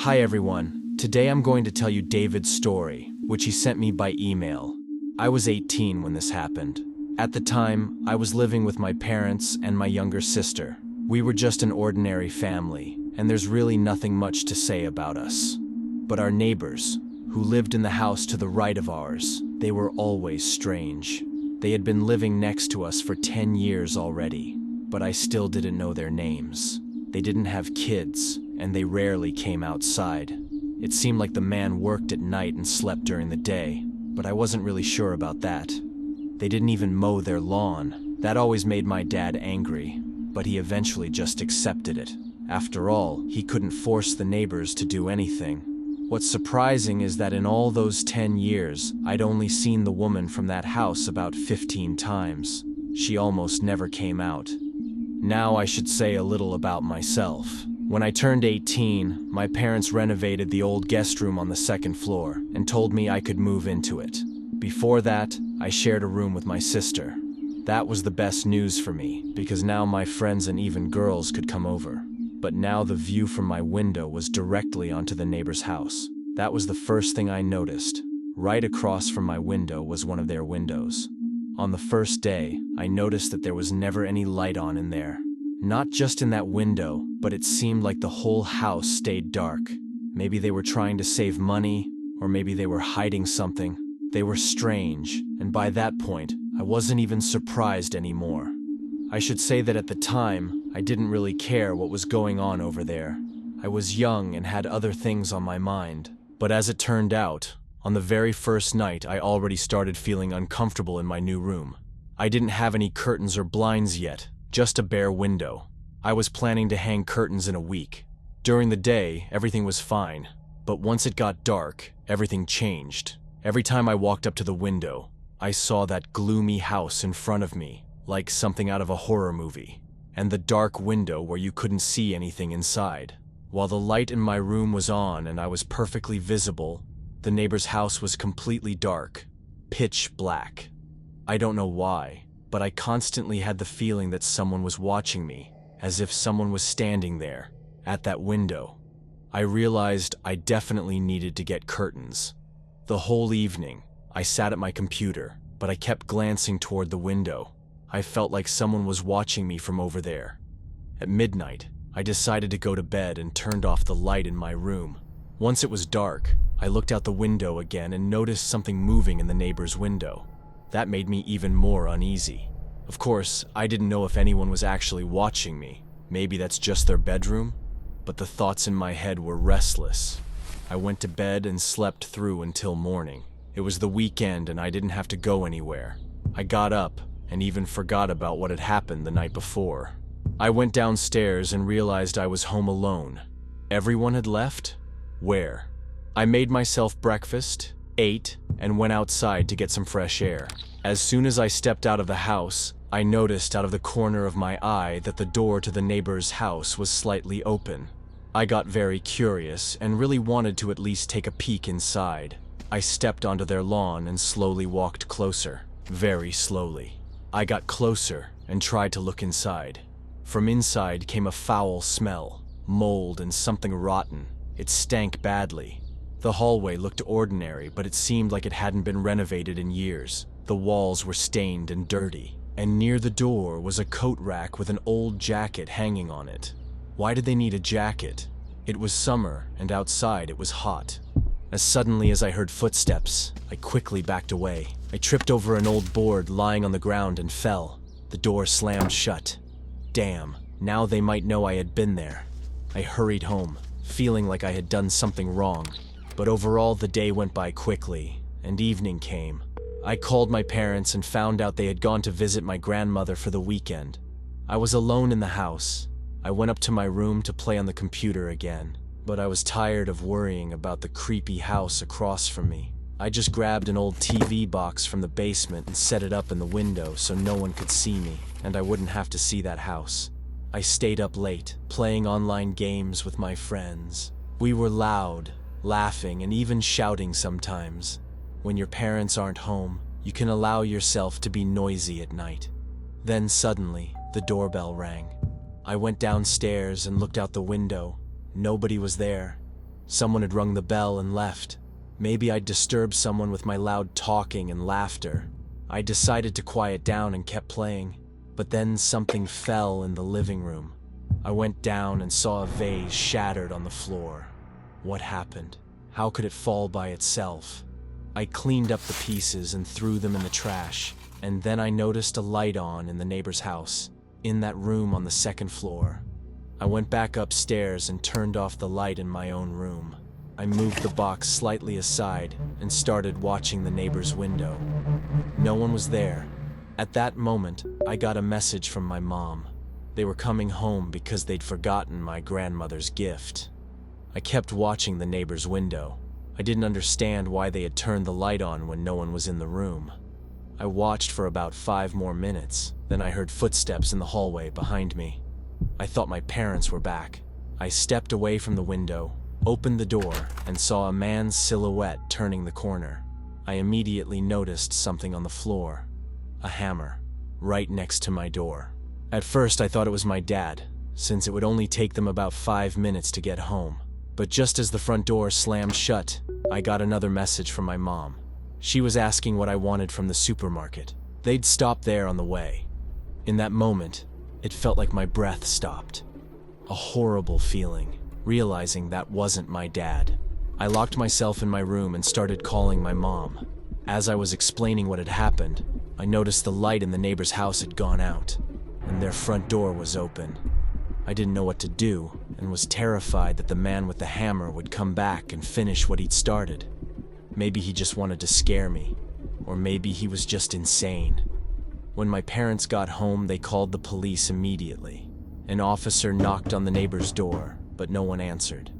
Hi everyone, today I'm going to tell you David's story, which he sent me by email. I was 18 when this happened. At the time, I was living with my parents and my younger sister. We were just an ordinary family, and there's really nothing much to say about us. But our neighbors, who lived in the house to the right of ours, they were always strange. They had been living next to us for 10 years already, but I still didn't know their names. They didn't have kids, and they rarely came outside. It seemed like the man worked at night and slept during the day, but I wasn't really sure about that. They didn't even mow their lawn. That always made my dad angry, but he eventually just accepted it. After all, he couldn't force the neighbors to do anything. What's surprising is that in all those 10 years, I'd only seen the woman from that house about 15 times. She almost never came out. Now I should say a little about myself. When I turned 18, my parents renovated the old guest room on the second floor and told me I could move into it. Before that, I shared a room with my sister. That was the best news for me, because now my friends and even girls could come over. But now the view from my window was directly onto the neighbor's house. That was the first thing I noticed. Right across from my window was one of their windows. On the first day, I noticed that there was never any light on in there. Not just in that window, but it seemed like the whole house stayed dark. Maybe they were trying to save money, or maybe they were hiding something. They were strange, and by that point, I wasn't even surprised anymore. I should say that at the time, I didn't really care what was going on over there. I was young and had other things on my mind. But as it turned out, on the very first night, I already started feeling uncomfortable in my new room. I didn't have any curtains or blinds yet, just a bare window. I was planning to hang curtains in a week. During the day, everything was fine, but once it got dark, everything changed. Every time I walked up to the window, I saw that gloomy house in front of me, like something out of a horror movie, and the dark window where you couldn't see anything inside. While the light in my room was on and I was perfectly visible, the neighbor's house was completely dark, pitch black. I don't know why, but I constantly had the feeling that someone was watching me, as if someone was standing there, at that window. I realized I definitely needed to get curtains. The whole evening, I sat at my computer, but I kept glancing toward the window. I felt like someone was watching me from over there. At midnight, I decided to go to bed and turned off the light in my room. Once it was dark, I looked out the window again and noticed something moving in the neighbor's window. That made me even more uneasy. Of course, I didn't know if anyone was actually watching me. Maybe that's just their bedroom? But the thoughts in my head were restless. I went to bed and slept through until morning. It was the weekend and I didn't have to go anywhere. I got up and even forgot about what had happened the night before. I went downstairs and realized I was home alone. Everyone had left? Where? I made myself breakfast, ate, and went outside to get some fresh air. As soon as I stepped out of the house, I noticed out of the corner of my eye that the door to the neighbor's house was slightly open. I got very curious and really wanted to at least take a peek inside. I stepped onto their lawn and slowly walked closer, very slowly. I got closer and tried to look inside. From inside came a foul smell, mold and something rotten. It stank badly. The hallway looked ordinary, but it seemed like it hadn't been renovated in years. The walls were stained and dirty, and near the door was a coat rack with an old jacket hanging on it. Why did they need a jacket? It was summer, and outside it was hot. As suddenly as I heard footsteps, I quickly backed away. I tripped over an old board lying on the ground and fell. The door slammed shut. Damn, now they might know I had been there. I hurried home, feeling like I had done something wrong. But overall, the day went by quickly, and evening came. I called my parents and found out they had gone to visit my grandmother for the weekend. I was alone in the house. I went up to my room to play on the computer again, but I was tired of worrying about the creepy house across from me. I just grabbed an old TV box from the basement and set it up in the window so no one could see me, and I wouldn't have to see that house. I stayed up late, playing online games with my friends. We were loud, laughing, and even shouting sometimes. When your parents aren't home, you can allow yourself to be noisy at night. Then suddenly, the doorbell rang. I went downstairs and looked out the window. Nobody was there. Someone had rung the bell and left. Maybe I'd disturbed someone with my loud talking and laughter. I decided to quiet down and kept playing, but then something fell in the living room. I went down and saw a vase shattered on the floor. What happened? How could it fall by itself? I cleaned up the pieces and threw them in the trash, and then I noticed a light on in the neighbor's house, in that room on the second floor. I went back upstairs and turned off the light in my own room. I moved the box slightly aside and started watching the neighbor's window. No one was there. At that moment, I got a message from my mom. They were coming home because they'd forgotten my grandmother's gift. I kept watching the neighbor's window. I didn't understand why they had turned the light on when no one was in the room. I watched for about 5 more minutes, then I heard footsteps in the hallway behind me. I thought my parents were back. I stepped away from the window, opened the door, and saw a man's silhouette turning the corner. I immediately noticed something on the floor. A hammer, right next to my door. At first I thought it was my dad, since it would only take them about 5 minutes to get home. But just as the front door slammed shut, I got another message from my mom. She was asking what I wanted from the supermarket. They'd stop there on the way. In that moment, it felt like my breath stopped. A horrible feeling, realizing that wasn't my dad. I locked myself in my room and started calling my mom. As I was explaining what had happened, I noticed the light in the neighbor's house had gone out, and their front door was open. I didn't know what to do, and was terrified that the man with the hammer would come back and finish what he'd started. Maybe he just wanted to scare me, or maybe he was just insane. When my parents got home, they called the police immediately. An officer knocked on the neighbor's door, but no one answered.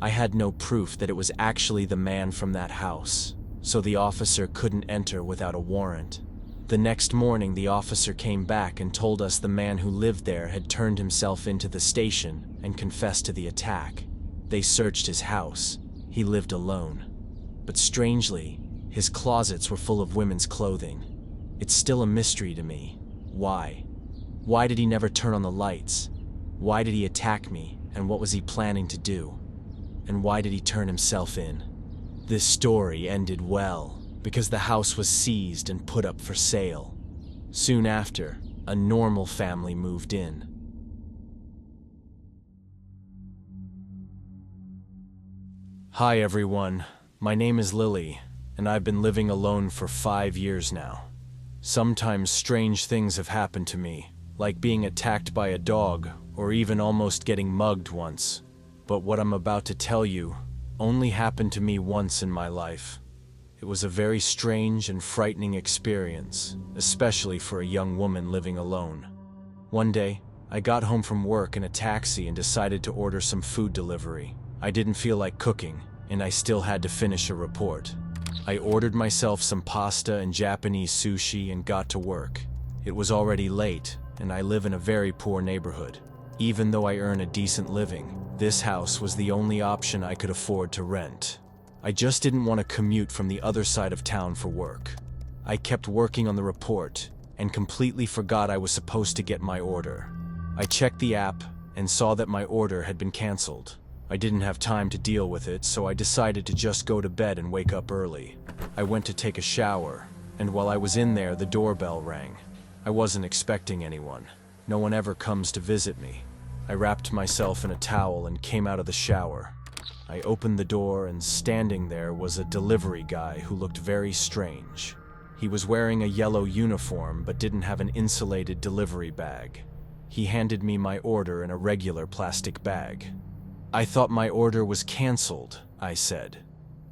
I had no proof that it was actually the man from that house, so the officer couldn't enter without a warrant. The next morning, the officer came back and told us the man who lived there had turned himself into the station and confessed to the attack. They searched his house. He lived alone. But strangely, his closets were full of women's clothing. It's still a mystery to me. Why? Why did he never turn on the lights? Why did he attack me, and what was he planning to do? And why did he turn himself in? This story ended well, because the house was seized and put up for sale. Soon after, a normal family moved in. Hi everyone, my name is Lily, and I've been living alone for 5 years now. Sometimes strange things have happened to me, like being attacked by a dog, or even almost getting mugged once. But what I'm about to tell you only happened to me once in my life. It was a very strange and frightening experience, especially for a young woman living alone. One day, I got home from work in a taxi and decided to order some food delivery. I didn't feel like cooking, and I still had to finish a report. I ordered myself some pasta and Japanese sushi and got to work. It was already late, and I live in a very poor neighborhood. Even though I earn a decent living, this house was the only option I could afford to rent. I just didn't want to commute from the other side of town for work. I kept working on the report and completely forgot I was supposed to get my order. I checked the app and saw that my order had been canceled. I didn't have time to deal with it, so I decided to just go to bed and wake up early. I went to take a shower, and while I was in there, the doorbell rang. I wasn't expecting anyone. No one ever comes to visit me. I wrapped myself in a towel and came out of the shower. I opened the door, and standing there was a delivery guy who looked very strange. He was wearing a yellow uniform but didn't have an insulated delivery bag. He handed me my order in a regular plastic bag. I thought my order was canceled, I said.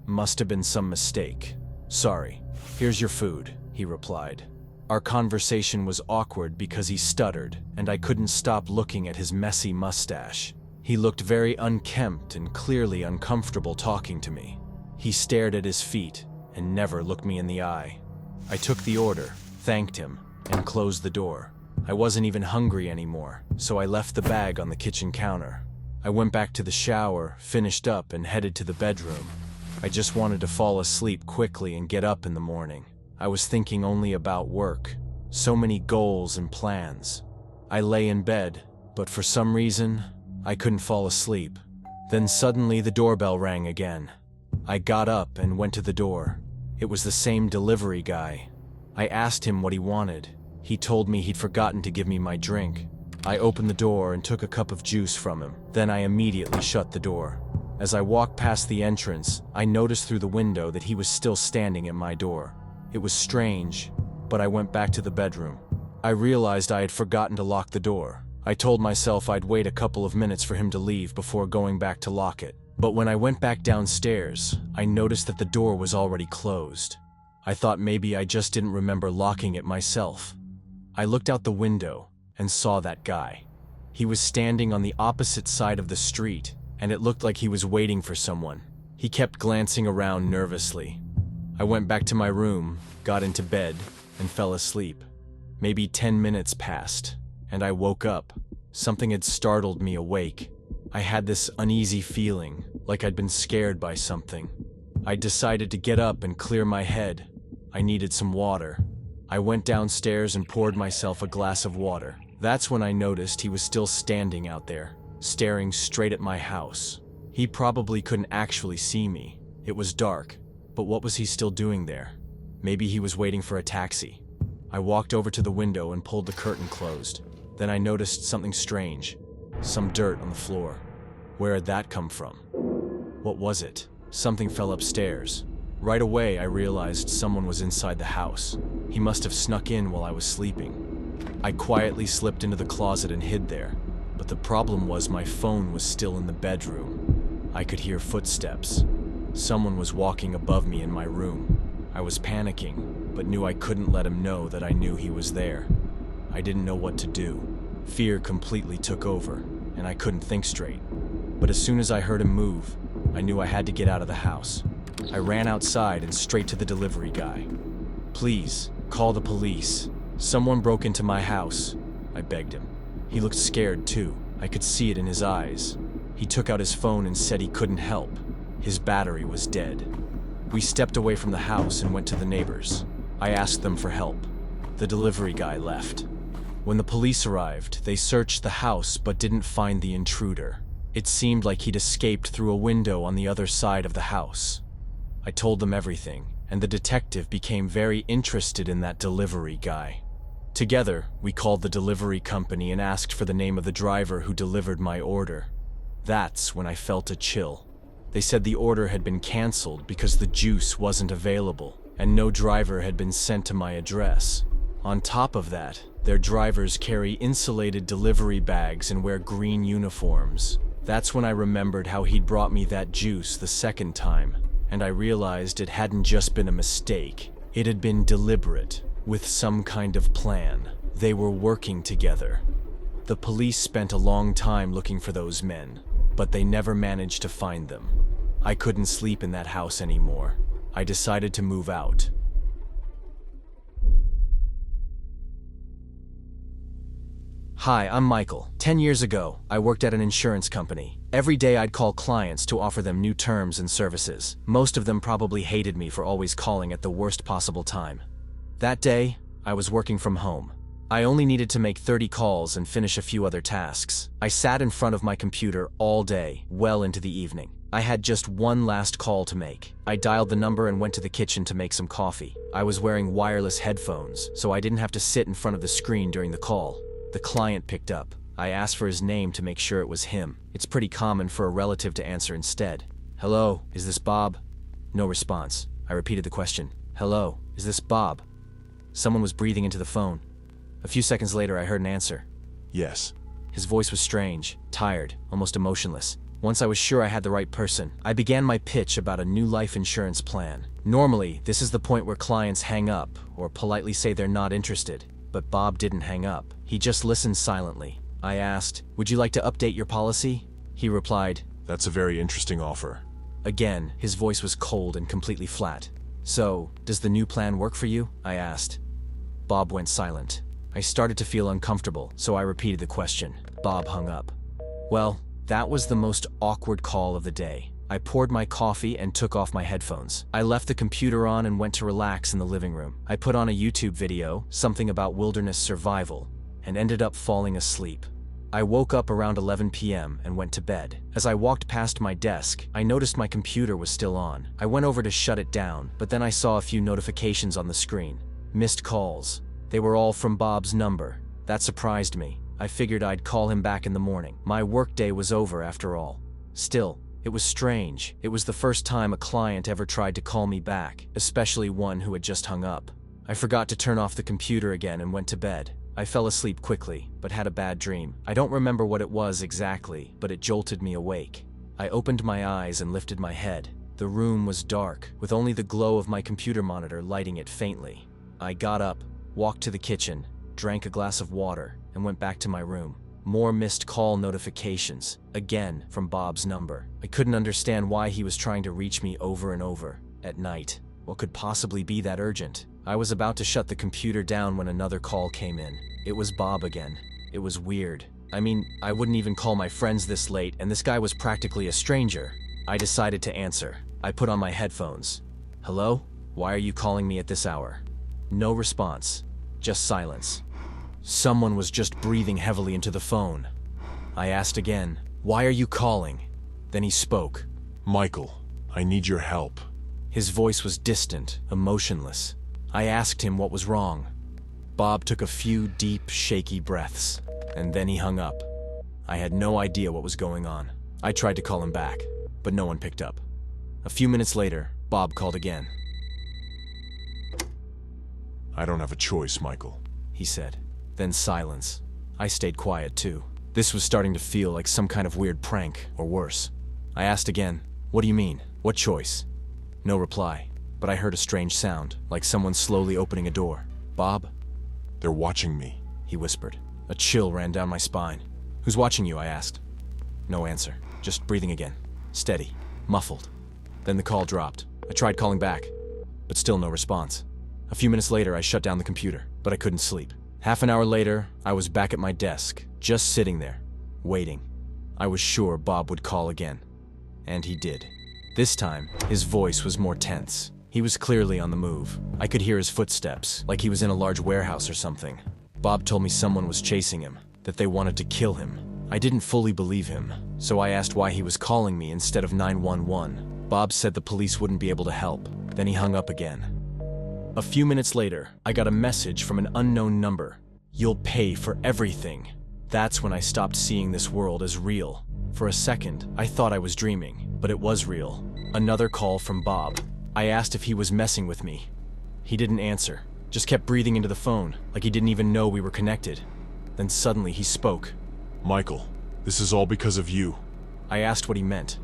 Must have been some mistake. Sorry, here's your food, he replied. Our conversation was awkward because he stuttered, and I couldn't stop looking at his messy mustache. He looked very unkempt and clearly uncomfortable talking to me. He stared at his feet and never looked me in the eye. I took the order, thanked him, and closed the door. I wasn't even hungry anymore, so I left the bag on the kitchen counter. I went back to the shower, finished up, and headed to the bedroom. I just wanted to fall asleep quickly and get up in the morning. I was thinking only about work. So many goals and plans. I lay in bed, but for some reason, I couldn't fall asleep. Then suddenly the doorbell rang again. I got up and went to the door. It was the same delivery guy. I asked him what he wanted. He told me he'd forgotten to give me my drink. I opened the door and took a cup of juice from him. Then I immediately shut the door. As I walked past the entrance, I noticed through the window that he was still standing at my door. It was strange, but I went back to the bedroom. I realized I had forgotten to lock the door. I told myself I'd wait a couple of minutes for him to leave before going back to lock it. But when I went back downstairs, I noticed that the door was already closed. I thought maybe I just didn't remember locking it myself. I looked out the window and saw that guy. He was standing on the opposite side of the street, and it looked like he was waiting for someone. He kept glancing around nervously. I went back to my room, got into bed, and fell asleep. Maybe 10 minutes passed, and I woke up. Something had startled me awake. I had this uneasy feeling, like I'd been scared by something. I decided to get up and clear my head. I needed some water. I went downstairs and poured myself a glass of water. That's when I noticed he was still standing out there, staring straight at my house. He probably couldn't actually see me. It was dark, but what was he still doing there? Maybe he was waiting for a taxi. I walked over to the window and pulled the curtain closed. Then I noticed something strange. Some dirt on the floor. Where had that come from? What was it? Something fell upstairs. Right away, I realized someone was inside the house. He must have snuck in while I was sleeping. I quietly slipped into the closet and hid there. But the problem was my phone was still in the bedroom. I could hear footsteps. Someone was walking above me in my room. I was panicking, but knew I couldn't let him know that I knew he was there. I didn't know what to do. Fear completely took over, and I couldn't think straight. But as soon as I heard him move, I knew I had to get out of the house. I ran outside and straight to the delivery guy. "Please, call the police. Someone broke into my house," I begged him. He looked scared too. I could see it in his eyes. He took out his phone and said he couldn't help. His battery was dead. We stepped away from the house and went to the neighbors. I asked them for help. The delivery guy left. When the police arrived, they searched the house but didn't find the intruder. It seemed like he'd escaped through a window on the other side of the house. I told them everything, and the detective became very interested in that delivery guy. Together, we called the delivery company and asked for the name of the driver who delivered my order. That's when I felt a chill. They said the order had been canceled because the juice wasn't available, and no driver had been sent to my address. On top of that, their drivers carry insulated delivery bags and wear green uniforms. That's when I remembered how he'd brought me that juice the second time, and I realized it hadn't just been a mistake. It had been deliberate, with some kind of plan. They were working together. The police spent a long time looking for those men, but they never managed to find them. I couldn't sleep in that house anymore. I decided to move out. Hi, I'm Michael. 10 years ago, I worked at an insurance company. Every day I'd call clients to offer them new terms and services. Most of them probably hated me for always calling at the worst possible time. That day, I was working from home. I only needed to make 30 calls and finish a few other tasks. I sat in front of my computer all day, well into the evening. I had just one last call to make. I dialed the number and went to the kitchen to make some coffee. I was wearing wireless headphones, so I didn't have to sit in front of the screen during the call. The client picked up. I asked for his name to make sure it was him. It's pretty common for a relative to answer instead. "Hello, is this Bob?" No response. I repeated the question. "Hello, is this Bob?" Someone was breathing into the phone. A few seconds later, I heard an answer. "Yes." His voice was strange, tired, almost emotionless. Once I was sure I had the right person, I began my pitch about a new life insurance plan. Normally, this is the point where clients hang up or politely say they're not interested. But Bob didn't hang up. He just listened silently. I asked, "Would you like to update your policy?" He replied, "That's a very interesting offer." Again, his voice was cold and completely flat. "So, does the new plan work for you?" I asked. Bob went silent. I started to feel uncomfortable, so I repeated the question. Bob hung up. Well, that was the most awkward call of the day. I poured my coffee and took off my headphones. I left the computer on and went to relax in the living room. I put on a YouTube video, something about wilderness survival, and ended up falling asleep. I woke up around 11 p.m. and went to bed. As I walked past my desk, I noticed my computer was still on. I went over to shut it down, but then I saw a few notifications on the screen. Missed calls. They were all from Bob's number. That surprised me. I figured I'd call him back in the morning. My workday was over after all. Still, it was strange. It was the first time a client ever tried to call me back, especially one who had just hung up. I forgot to turn off the computer again and went to bed. I fell asleep quickly, but had a bad dream. I don't remember what it was exactly, but it jolted me awake. I opened my eyes and lifted my head. The room was dark, with only the glow of my computer monitor lighting it faintly. I got up, walked to the kitchen, drank a glass of water, and went back to my room. More missed call notifications, again from Bob's number. I couldn't understand why he was trying to reach me over and over, at night. What could possibly be that urgent? I was about to shut the computer down when another call came in. It was Bob again. It was weird. I mean, I wouldn't even call my friends this late, and this guy was practically a stranger. I decided to answer. I put on my headphones. Hello? Why are you calling me at this hour? No response. Just silence. Someone was just breathing heavily into the phone. I asked again, "Why are you calling?" Then he spoke. Michael, I need your help. His voice was distant, emotionless. I asked him what was wrong. Bob took a few deep, shaky breaths, and then he hung up. I had no idea what was going on. I tried to call him back, but no one picked up. A few minutes later, Bob called again. I don't have a choice, Michael, he said. Then silence. I stayed quiet too. This was starting to feel like some kind of weird prank, or worse. I asked again, "What do you mean? What choice?" No reply, but I heard a strange sound, like someone slowly opening a door. "Bob?" They're watching me, he whispered. A chill ran down my spine. "Who's watching you?" I asked. No answer, just breathing again. Steady, muffled. Then the call dropped. I tried calling back, but still no response. A few minutes later, I shut down the computer, but I couldn't sleep. Half an hour later, I was back at my desk, just sitting there, waiting. I was sure Bob would call again. And he did. This time, his voice was more tense. He was clearly on the move. I could hear his footsteps, like he was in a large warehouse or something. Bob told me someone was chasing him, that they wanted to kill him. I didn't fully believe him, so I asked why he was calling me instead of 911. Bob said the police wouldn't be able to help. Then he hung up again. A few minutes later, I got a message from an unknown number. "You'll pay for everything." That's when I stopped seeing this world as real. For a second, I thought I was dreaming, but it was real. Another call from Bob. I asked if he was messing with me. He didn't answer, just kept breathing into the phone, like he didn't even know we were connected. Then suddenly he spoke. Michael, this is all because of you. I asked what he meant.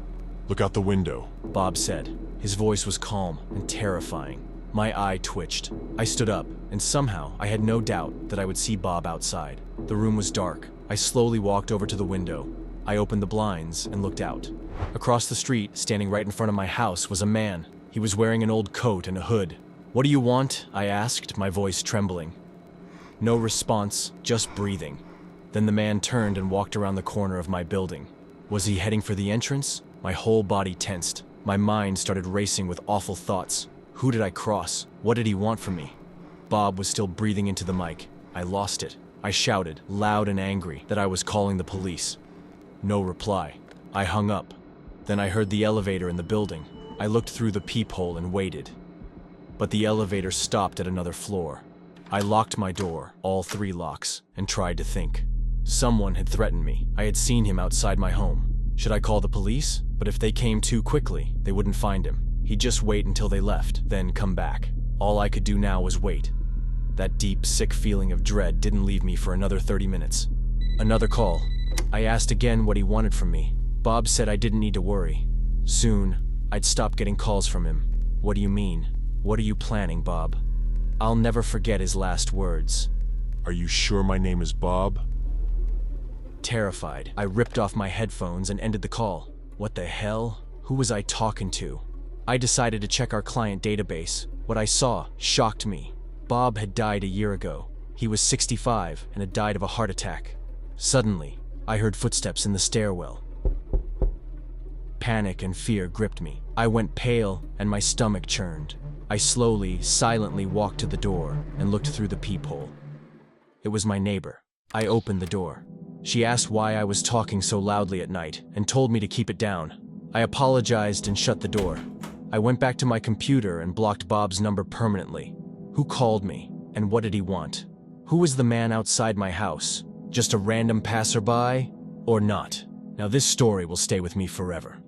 Look out the window, Bob said. His voice was calm and terrifying. My eye twitched. I stood up, and somehow I had no doubt that I would see Bob outside. The room was dark. I slowly walked over to the window. I opened the blinds and looked out. Across the street, standing right in front of my house, was a man. He was wearing an old coat and a hood. "What do you want?" I asked, my voice trembling. No response, just breathing. Then the man turned and walked around the corner of my building. Was he heading for the entrance? My whole body tensed. My mind started racing with awful thoughts. Who did I cross? What did he want from me? Bob was still breathing into the mic. I lost it. I shouted, loud and angry, that I was calling the police. No reply. I hung up. Then I heard the elevator in the building. I looked through the peephole and waited. But the elevator stopped at another floor. I locked my door, all 3 locks, and tried to think. Someone had threatened me. I had seen him outside my home. Should I call the police? But if they came too quickly, they wouldn't find him. He'd just wait until they left, then come back. All I could do now was wait. That deep, sick feeling of dread didn't leave me for another 30 minutes. Another call. I asked again what he wanted from me. Bob said I didn't need to worry. Soon, I'd stop getting calls from him. What do you mean? What are you planning, Bob? I'll never forget his last words. Are you sure my name is Bob? Terrified, I ripped off my headphones and ended the call. What the hell? Who was I talking to? I decided to check our client database. What I saw shocked me. Bob had died a year ago. He was 65 and had died of a heart attack. Suddenly, I heard footsteps in the stairwell. Panic and fear gripped me. I went pale and my stomach churned. I slowly, silently walked to the door and looked through the peephole. It was my neighbor. I opened the door. She asked why I was talking so loudly at night and told me to keep it down. I apologized and shut the door. I went back to my computer and blocked Bob's number permanently. Who called me, and what did he want? Who was the man outside my house? Just a random passerby, or not? Now this story will stay with me forever.